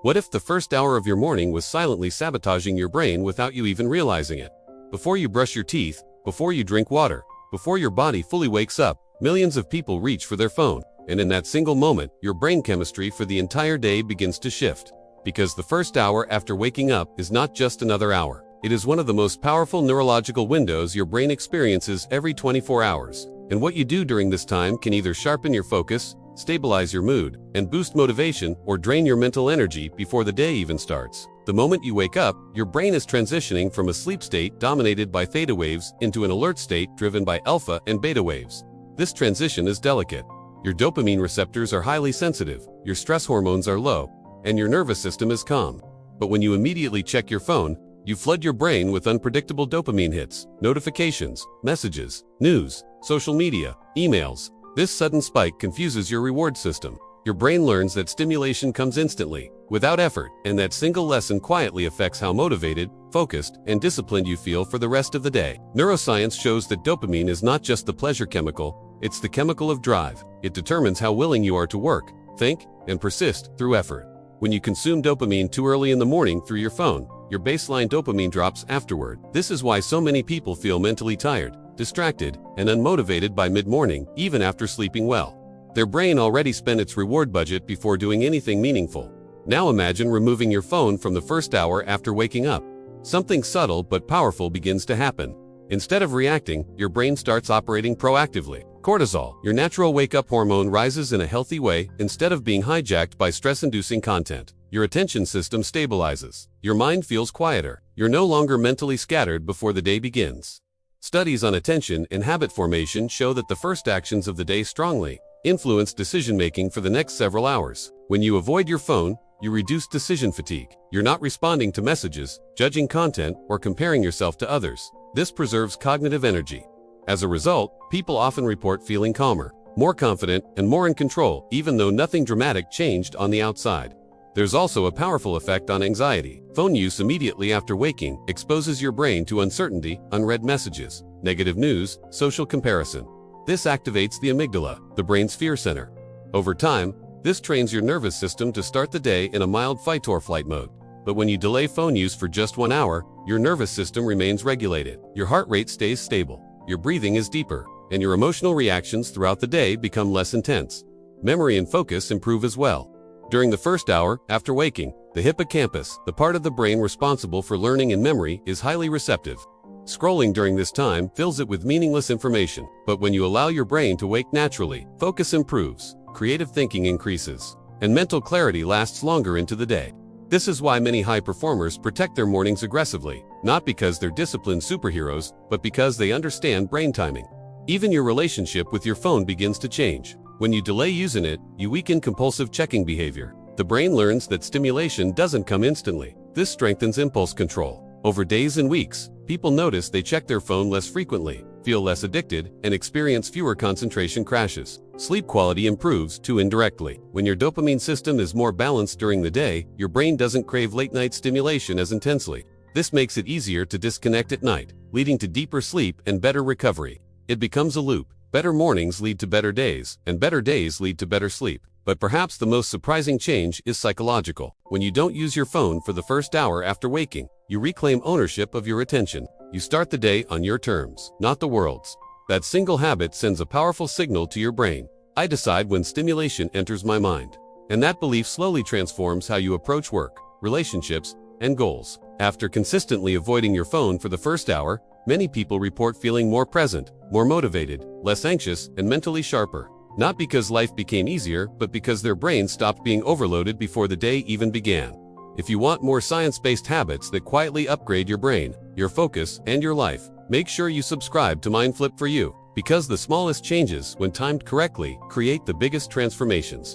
What if the first hour of your morning was silently sabotaging your brain without you even realizing it? Before you brush your teeth, before you drink water, before your body fully wakes up, millions of people reach for their phone, and in that single moment, your brain chemistry for the entire day begins to shift. Because the first hour after waking up is not just another hour. It is one of the most powerful neurological windows your brain experiences every 24 hours. And what you do during this time can either sharpen your focus, stabilize your mood, and boost motivation, or drain your mental energy before the day even starts. The moment you wake up, your brain is transitioning from a sleep state dominated by theta waves into an alert state driven by alpha and beta waves. This transition is delicate. Your dopamine receptors are highly sensitive, your stress hormones are low, and your nervous system is calm. But when you immediately check your phone, you flood your brain with unpredictable dopamine hits, notifications, messages, news, social media, emails. This sudden spike confuses your reward system. Your brain learns that stimulation comes instantly, without effort, and that single lesson quietly affects how motivated, focused, and disciplined you feel for the rest of the day. Neuroscience shows that dopamine is not just the pleasure chemical, it's the chemical of drive. It determines how willing you are to work, think, and persist through effort. When you consume dopamine too early in the morning through your phone, your baseline dopamine drops afterward. This is why so many people feel mentally tired, distracted, and unmotivated by mid-morning, even after sleeping well. Their brain already spent its reward budget before doing anything meaningful. Now imagine removing your phone from the first hour after waking up. Something subtle but powerful begins to happen. Instead of reacting, your brain starts operating proactively. Cortisol, your natural wake-up hormone, rises in a healthy way instead of being hijacked by stress-inducing content. Your attention system stabilizes. Your mind feels quieter. You're no longer mentally scattered before the day begins. Studies on attention and habit formation show that the first actions of the day strongly influence decision-making for the next several hours. When you avoid your phone, you reduce decision fatigue. You're not responding to messages, judging content, or comparing yourself to others. This preserves cognitive energy. As a result, people often report feeling calmer, more confident, and more in control, even though nothing dramatic changed on the outside. There's also a powerful effect on anxiety. Phone use immediately after waking exposes your brain to uncertainty, unread messages, negative news, social comparison. This activates the amygdala, the brain's fear center. Over time, this trains your nervous system to start the day in a mild fight-or-flight mode. But when you delay phone use for just 1 hour, your nervous system remains regulated. Your heart rate stays stable. Your breathing is deeper, and your emotional reactions throughout the day become less intense. Memory and focus improve as well. During the first hour after waking, the hippocampus, the part of the brain responsible for learning and memory, is highly receptive. Scrolling during this time fills it with meaningless information, but when you allow your brain to wake naturally, focus improves, creative thinking increases, and mental clarity lasts longer into the day. This is why many high performers protect their mornings aggressively, not because they're disciplined superheroes, but because they understand brain timing. Even your relationship with your phone begins to change. When you delay using it, you weaken compulsive checking behavior. The brain learns that stimulation doesn't come instantly. This strengthens impulse control. Over days and weeks, people notice they check their phone less frequently, feel less addicted, and experience fewer concentration crashes. Sleep quality improves too indirectly. When your dopamine system is more balanced during the day, your brain doesn't crave late-night stimulation as intensely. This makes it easier to disconnect at night, leading to deeper sleep and better recovery. It becomes a loop. Better mornings lead to better days, and better days lead to better sleep. But perhaps the most surprising change is psychological. When you don't use your phone for the first hour after waking, you reclaim ownership of your attention. You start the day on your terms, not the world's. That single habit sends a powerful signal to your brain. I decide when stimulation enters my mind. And that belief slowly transforms how you approach work, relationships, and goals. After consistently avoiding your phone for the first hour, many people report feeling more present, more motivated, less anxious, and mentally sharper. Not because life became easier, but because their brains stopped being overloaded before the day even began. If you want more science-based habits that quietly upgrade your brain, your focus, and your life, make sure you subscribe to MindFlip for You, because the smallest changes, when timed correctly, create the biggest transformations.